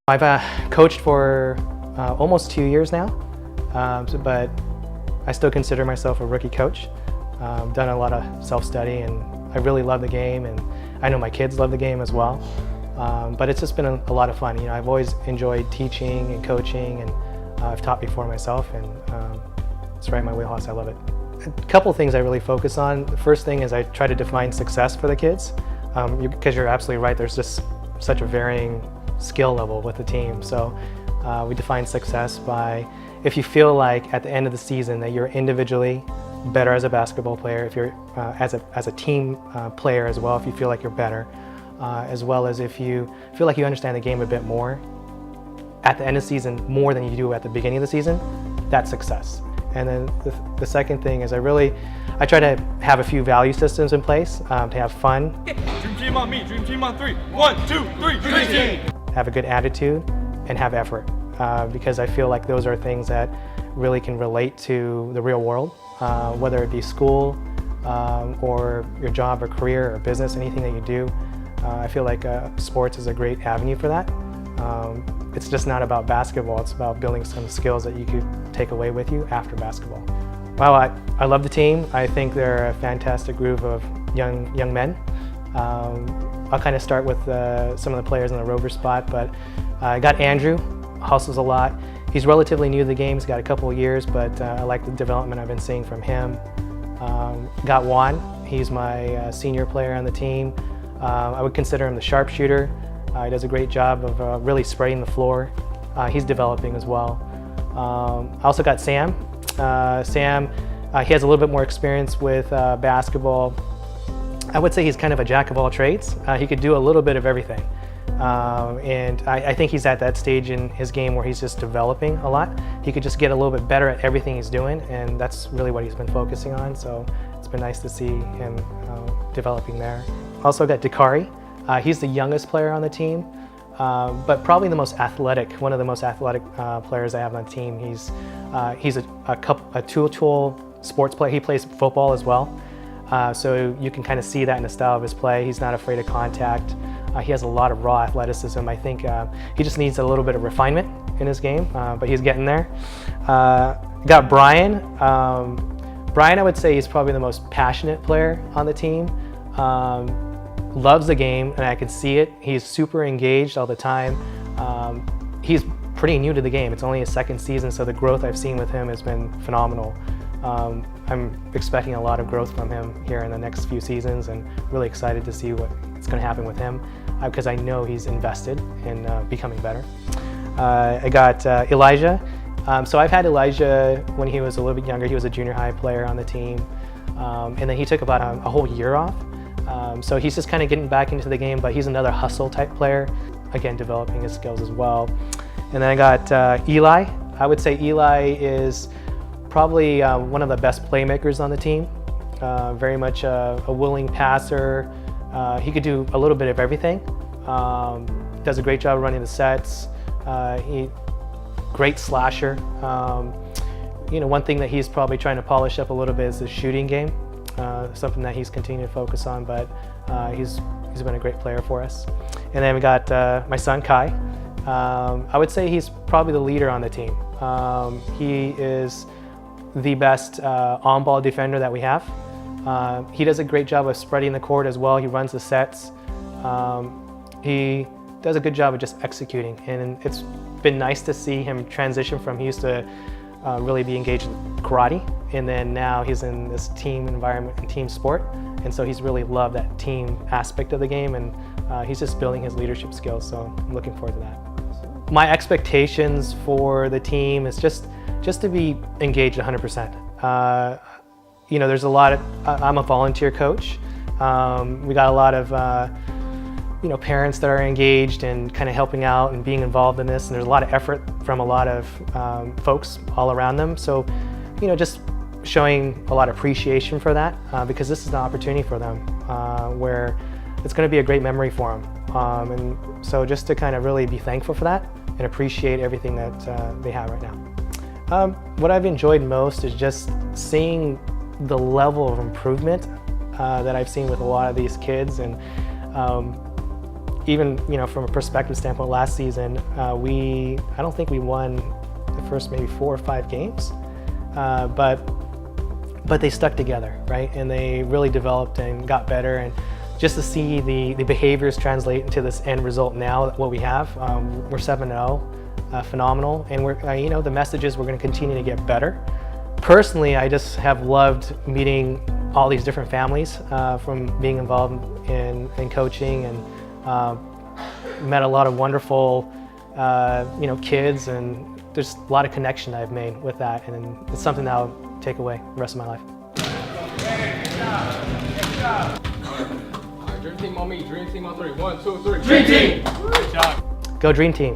I've coached for almost 2 years now, but I still consider myself a rookie coach. Done a lot of self-study, and I really love the game, and I know my kids love the game as well. But it's just been a lot of fun. I've always enjoyed teaching and coaching, and I've taught before myself, and it's right in my wheelhouse. I love it. A couple things I really focus on. The first thing is I try to define success for the kids, because you're absolutely right. There's just such a varying skill level with the team. So we define success by if you feel like at the end of the season that you're individually better as a basketball player, if you're as a team player as well, if you feel like you're better, as well as if you feel like you understand the game a bit more at the end of the season more than you do at the beginning of the season, that's success. And then the second thing is I try to have a few value systems in place to have fun. Dream team on me, dream team on three. 1, 2, 3, dream team! Have a good attitude and have effort, because I feel like those are things that really can relate to the real world, whether it be school or your job or career or business, anything that you do. I feel like sports is a great avenue for that. It's just not about basketball, it's about building some skills that you could take away with you after basketball. Well, I love the team. I think they're a fantastic group of young men. I'll kind of start with some of the players in the rover spot, but I got Andrew, hustles a lot. He's relatively new to the game, he's got a couple of years, but I like the development I've been seeing from him. Got Juan, he's my senior player on the team. I would consider him the sharpshooter. He does a great job of really spreading the floor. He's developing as well. I also got Sam. Sam, he has a little bit more experience with basketball. I would say he's kind of a jack of all trades. He could do a little bit of everything. And I think he's at that stage in his game where he's just developing a lot. He could just get a little bit better at everything he's doing, and that's really what he's been focusing on. So it's been nice to see him developing there. Also got Dakari. He's the youngest player on the team, but probably the most athletic, one of the most athletic players I have on the team. He's a two-tool sports player. He plays football as well. So you can kind of see that in the style of his play. He's not afraid of contact. He has a lot of raw athleticism. I think he just needs a little bit of refinement in his game, but he's getting there. Got Brian. Brian, I would say he's probably the most passionate player on the team. Loves the game, and I can see it. He's super engaged all the time. He's pretty new to the game. It's only his second season, so the growth I've seen with him has been phenomenal. I'm expecting a lot of growth from him here in the next few seasons, and really excited to see what's going to happen with him, because I know he's invested in becoming better. I got Elijah. So I've had Elijah when he was a little bit younger. He was a junior high player on the team, and then he took about a whole year off. So he's just kind of getting back into the game, but he's another hustle type player, again developing his skills as well. And then I got Eli. I would say Eli is probably one of the best playmakers on the team. Very much a willing passer. He could do a little bit of everything. Does a great job running the sets. Great slasher. One thing that he's probably trying to polish up a little bit is the shooting game. Something that he's continuing to focus on, but he's been a great player for us. And then we got my son Kai. I would say he's probably the leader on the team. He is the best on-ball defender that we have. He does a great job of spreading the court as well. He runs the sets. He does a good job of just executing, and it's been nice to see him transition from he used to really be engaged in karate, and then now he's in this team environment and team sport, and so he's really loved that team aspect of the game, and he's just building his leadership skills, so I'm looking forward to that. My expectations for the team is just to be engaged 100%. There's a lot of, I'm a volunteer coach. We got a lot of parents that are engaged and kind of helping out and being involved in this, and there's a lot of effort from a lot of folks all around them. So, just showing a lot of appreciation for that, because this is an opportunity for them where it's going to be a great memory for them. And so just to kind of really be thankful for that and appreciate everything that they have right now. What I've enjoyed most is just seeing the level of improvement that I've seen with a lot of these kids, and even from a perspective standpoint, last season I don't think we won the first maybe 4 or 5 games, but they stuck together, right? And they really developed and got better. And just to see the behaviors translate into this end result now, what we have, we're 7-0, phenomenal. And we're the message is we're going to continue to get better. Personally, I just have loved meeting all these different families from being involved in coaching, and met a lot of wonderful kids, and there's a lot of connection I've made with that, and it's something that I'll take away the rest of my life. Alright, dream team on me. Dream team on 3. 1, 2, 3. Dream team! Good job. Go Dream Team!